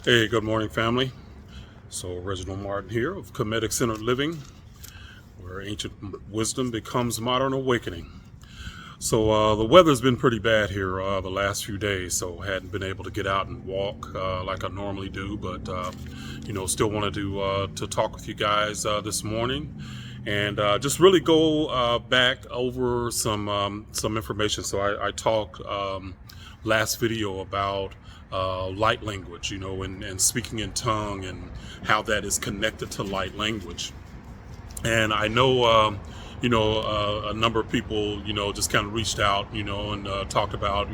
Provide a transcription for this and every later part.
Hey, good morning, family. So, Reginald Martin here of Comedic Centered Living, where ancient wisdom becomes modern awakening. So, the weather's been pretty bad here the last few days, so hadn't been able to get out and walk like I normally do, but still wanted to talk with you guys this morning and just really go back over some information. So, I talked last video about light language, and speaking in tongue and how that is connected to light language. And I know, a number of people, just kind of reached out, and talked about,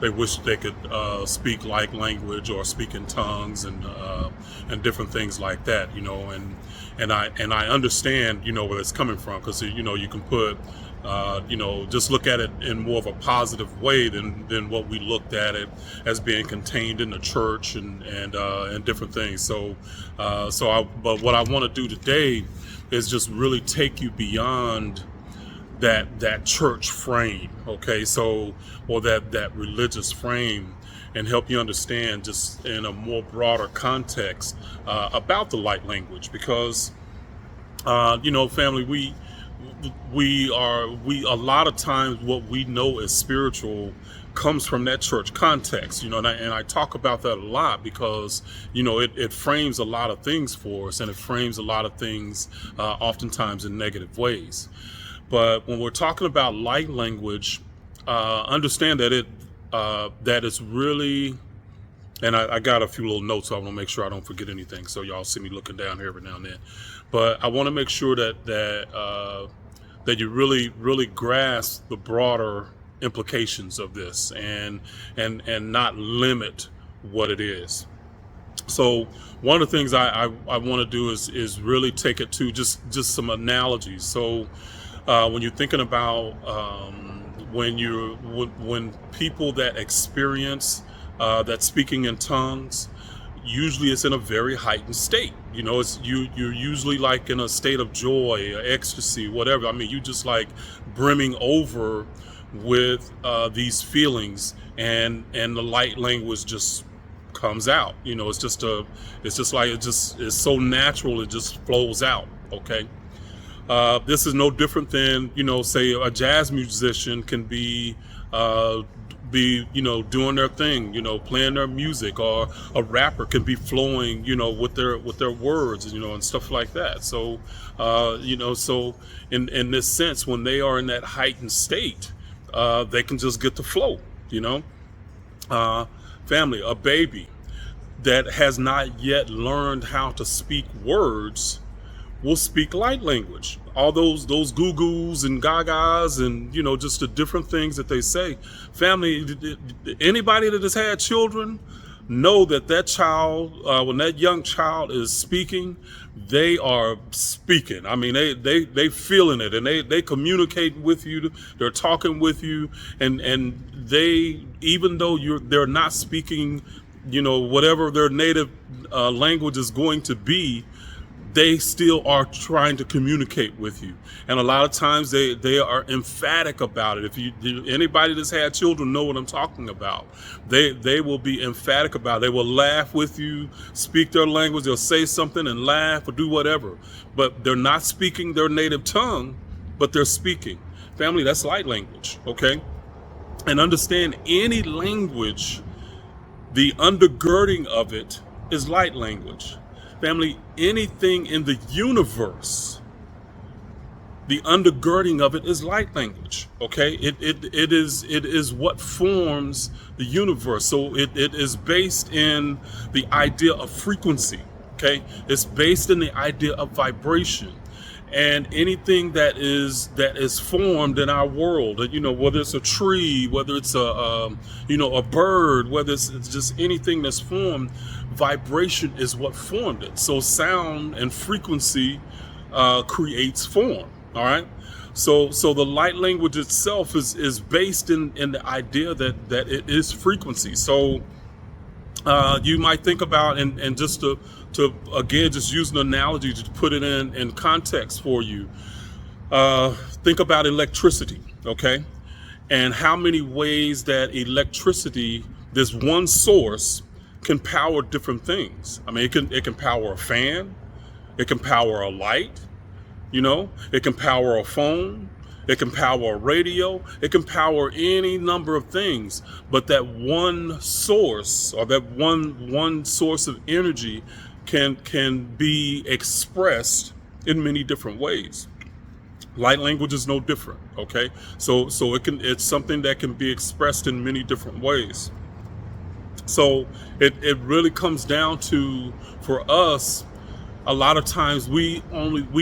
they wish they could speak light language or speak in tongues and different things like that, and I understand, where it's coming from because you can put just look at it in more of a positive way than what we looked at it as being contained in the church and different things. But what I want to do today is just really take you beyond that church frame, okay? So, or that religious frame, and help you understand just in a more broader context about the light language, because family, we a lot of times what we know as spiritual comes from that church context, and I talk about that a lot because it frames a lot of things for us, and it frames a lot of things oftentimes in negative ways. But when we're talking about light language, understand that that is really, and I got a few little notes, so I want to make sure I don't forget anything. So y'all see me looking down here every now and then, but I want to make sure that you really grasp the broader implications of this and not limit what it is. So one of the things I want to do is really take it to just some analogies. So when you're thinking about when people that experience that speaking in tongues, usually it's in a very heightened state. It's you're usually like in a state of joy, ecstasy, whatever. I mean, you just like brimming over with these feelings, and the light language just comes out. It's so natural, it just flows out. Okay. This is no different than, say a jazz musician can be doing their thing, playing their music, or a rapper can be flowing, with their words, and stuff like that. So, so in this sense, when they are in that heightened state, they can just get the flow, family, a baby that has not yet learned how to speak words will speak light language. All those goo-goos and gagas and just the different things that they say. Family, anybody that has had children know that child, when that young child is speaking, they are speaking. I mean, they feeling it, and they communicate with you. They're talking with you, and they, even though they're not speaking, whatever their native language is going to be, they still are trying to communicate with you. And a lot of times they are emphatic about it. Anybody that's had children know what I'm talking about. They will be emphatic about it. They will laugh with you, speak their language. They'll say something and laugh or do whatever, but they're not speaking their native tongue, but they're speaking. Family, that's light language. Okay. And understand, any language, the undergirding of it is light language. Family, anything in the universe, the undergirding of it is light language. Okay, it is what forms the universe. So it is based in the idea of frequency. Okay, it's based in the idea of vibration. And anything that is formed in our world, whether it's a tree, whether it's a bird, whether it's just anything that's formed, vibration is what formed it. So sound and frequency creates form. All right. So the light language itself is based in the idea that it is frequency. So you might think about, and just to again, just use an analogy to put it in context for you. Think about electricity, okay? And how many ways that electricity, this one source, can power different things. I mean, it can power a fan, it can power a light, it can power a phone, it can power a radio, it can power any number of things. But that one source, or that one source of energy, can be expressed in many different ways. Light language is no different. Okay, so it's something that can be expressed in many different ways. So it really comes down to, for us, a lot of times we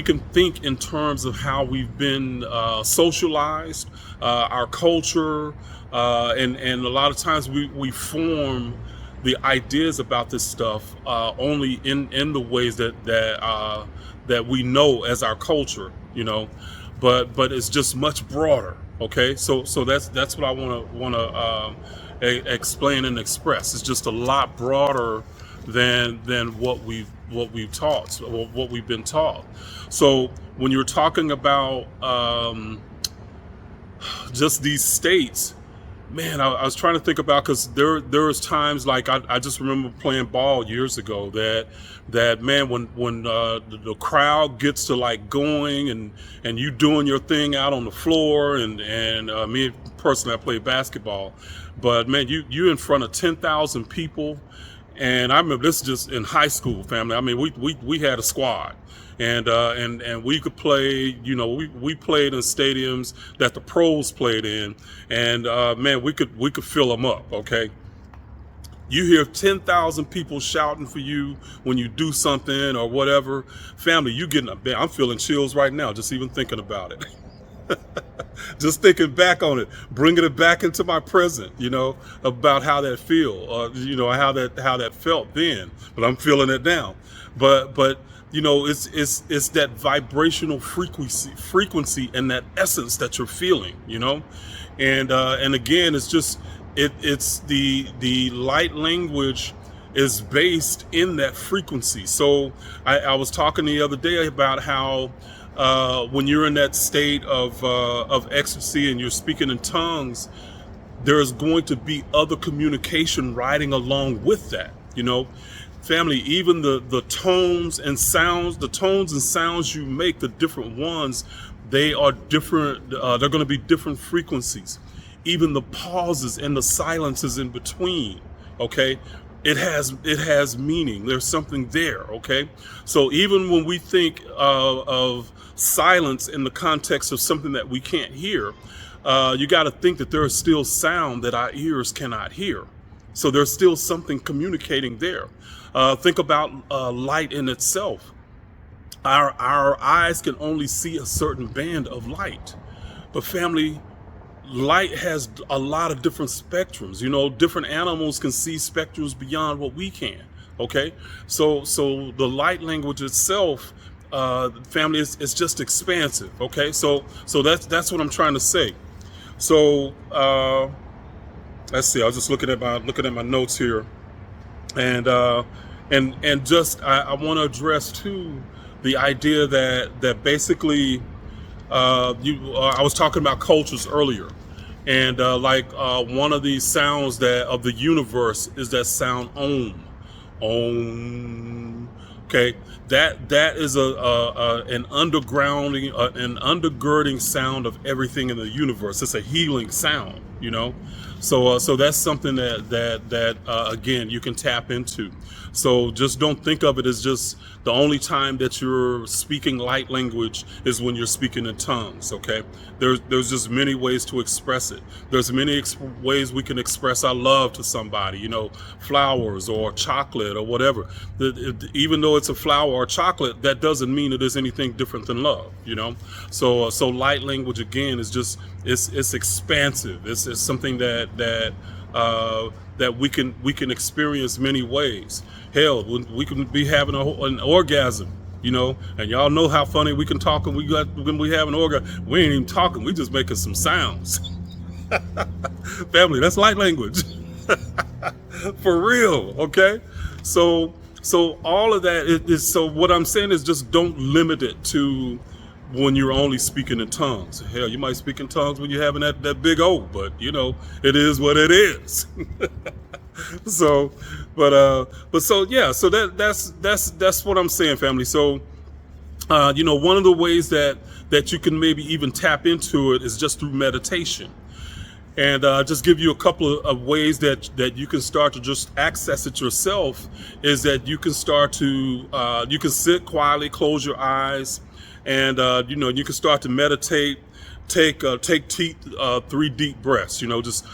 can think in terms of how we've been socialized, our culture, and a lot of times we form the ideas about this stuff only in the ways that we know as our culture, but it's just much broader. Okay, so that's what I want to explain and express. It's just a lot broader than what we've taught, or what we've been taught. So when you're talking about just these states, man, I was trying to think about, because there's times, like I just remember playing ball years ago, that man, when the crowd gets to like going, and you doing your thing out on the floor, and me personally, I played basketball, but man, you in front of 10,000 people. And I remember, this is just in high school, family. I mean, we had a squad, and we could play. We played in stadiums that the pros played in, and man, we could fill them up. Okay, you hear 10,000 people shouting for you when you do something or whatever, family. You getting a, I'm feeling chills right now just even thinking about it. Just thinking back on it, bringing it back into my present, about how that feel, how that felt then, but I'm feeling it now. But it's that vibrational frequency and that essence that you're feeling, and again, it's just it's the light language is based in that frequency. So I was talking the other day about how when you're in that state of ecstasy and you're speaking in tongues, there's going to be other communication riding along with that. Family, even the tones and sounds you make, the different ones, they are different. They're going to be different frequencies. Even the pauses and the silences in between. Okay. It has meaning. There's something there. Okay. So even when we think of silence in the context of something that we can't hear, you got to think that there is still sound that our ears cannot hear. So there's still something communicating there. Think about light in itself. Our eyes can only see a certain band of light, but family, light has a lot of different spectrums. Different animals can see spectrums beyond what we can. Okay, so the light language itself, family, is just expansive. Okay, so that's what I'm trying to say. So let's see. I was just looking at my notes here, and just I want to address too the idea that basically I was talking about cultures earlier. And one of these sounds of the universe is that sound Om. Om. Okay, that is an undergirding sound of everything in the universe. It's a healing sound, So that's something that again, you can tap into. So just don't think of it as just the only time that you're speaking light language is when you're speaking in tongues. Okay, there's just many ways to express it. There's many ways we can express our love to somebody. Flowers or chocolate or whatever. Even though it's a flower or chocolate, that doesn't mean it is anything different than love. So light language again is just it's expansive. It's something that we can experience many ways. Hell, we can be having an orgasm, and y'all know how funny we can talk when we have an orgasm. We ain't even talking, we just making some sounds. Family, that's light language. For real, okay? So all of that is so what I'm saying is just don't limit it to when you're only speaking in tongues. Hell, you might speak in tongues when you're having that big O, but it is what it is. So, but so yeah, so that's what I'm saying, family. So one of the ways that you can maybe even tap into it is just through meditation. And just give you a couple of ways that you can start to just access it yourself. Is that you can start to you can sit quietly, close your eyes, and you can start to meditate. Take 3 deep breaths. Just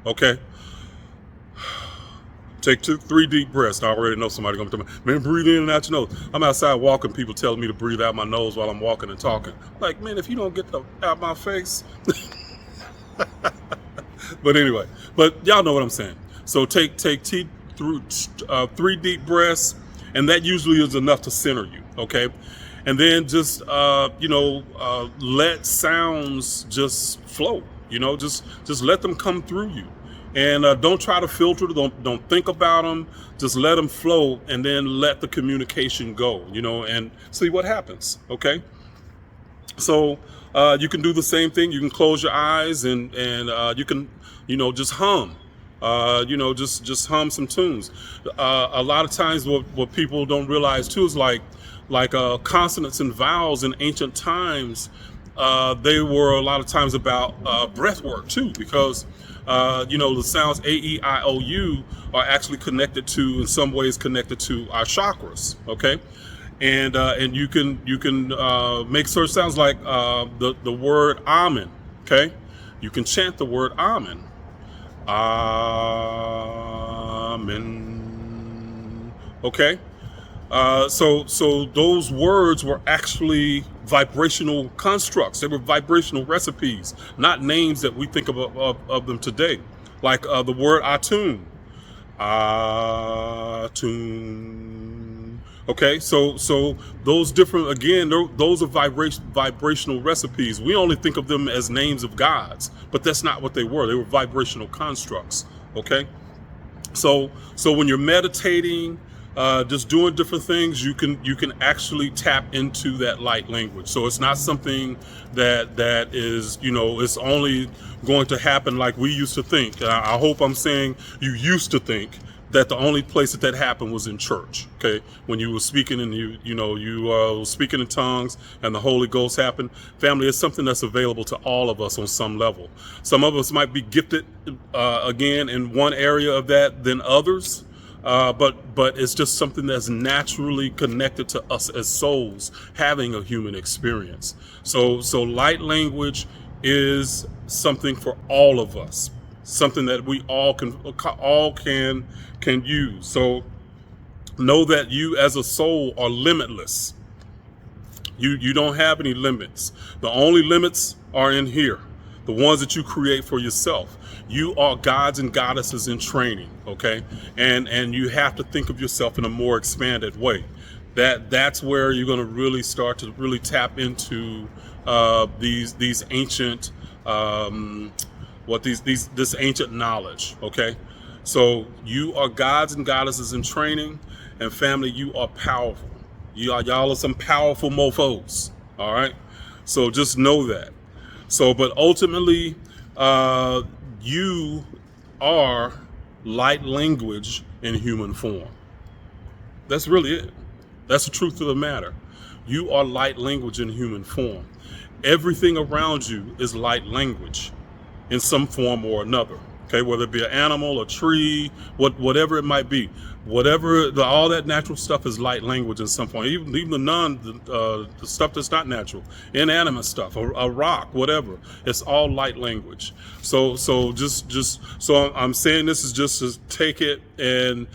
okay. Take 3 deep breaths. I already know somebody gonna tell me, man, breathe in and out your nose. I'm outside walking, people telling me to breathe out my nose while I'm walking and talking. Like, man, if you don't get out my face. But anyway, but y'all know what I'm saying. So take 3 deep breaths, and that usually is enough to center you. Okay, and then just let sounds just flow. Just let them come through you. And don't try to filter. Don't think about them. Just let them flow, and then let the communication go. And see what happens. Okay. So you can do the same thing. You can close your eyes, and you can just hum. Just hum some tunes. A lot of times, what people don't realize too is like consonants and vowels in ancient times. They were a lot of times about breath work too, because the sounds A, E, I, O, U are actually in some ways connected to our chakras. Okay, and you can make certain sounds like the word amen. Okay, you can chant the word amen. Amen. Okay. So those words were actually vibrational constructs. They were vibrational recipes, not names that we think of them today. Like the word attune. Attune. Okay, so those different, again, those are vibrational recipes. We only think of them as names of gods, but that's not what they were. They were vibrational constructs. Okay, so when you're meditating, just doing different things, you can actually tap into that light language. So it's not something that is, it's only going to happen like we used to think. I hope I'm saying you used to think that the only place that happened was in church. Okay, when you were speaking and you were speaking in tongues and the Holy Ghost happened. Family, it's something that's available to all of us on some level. Some of us might be gifted again in one area of that than others. But it's just something that's naturally connected to us as souls having a human experience. So light language is something for all of us, something that we all can use. So know that you as a soul are limitless. You don't have any limits. The only limits are in here, the ones that you create for yourself. You are gods and goddesses in training, okay? And you have to think of yourself in a more expanded way. That's where you're going to really start to really tap into these ancient this ancient knowledge, okay? So you are gods and goddesses in training, and family, you are powerful. Y'all are some powerful mofos, all right? So just know that. So, but ultimately, you are light language in human form. That's really it. That's the truth of the matter. You are light language in human form. Everything around you is light language in some form or another. Okay, whether it be an animal, a tree, whatever it might be, all that natural stuff is light language in some form. Even the stuff that's not natural, inanimate stuff, a rock, whatever, it's all light language. So I'm saying this is just to take it and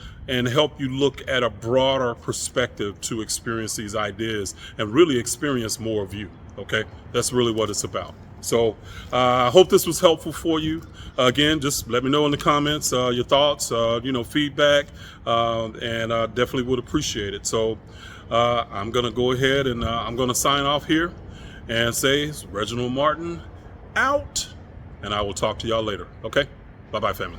help you look at a broader perspective to experience these ideas and really experience more of you. Okay, that's really what it's about. So I hope this was helpful for you. Again, just let me know in the comments your thoughts, feedback, and I definitely would appreciate it. So I'm going to go ahead and I'm going to sign off here and say Reginald Martin out, and I will talk to y'all later. Okay, bye-bye, family.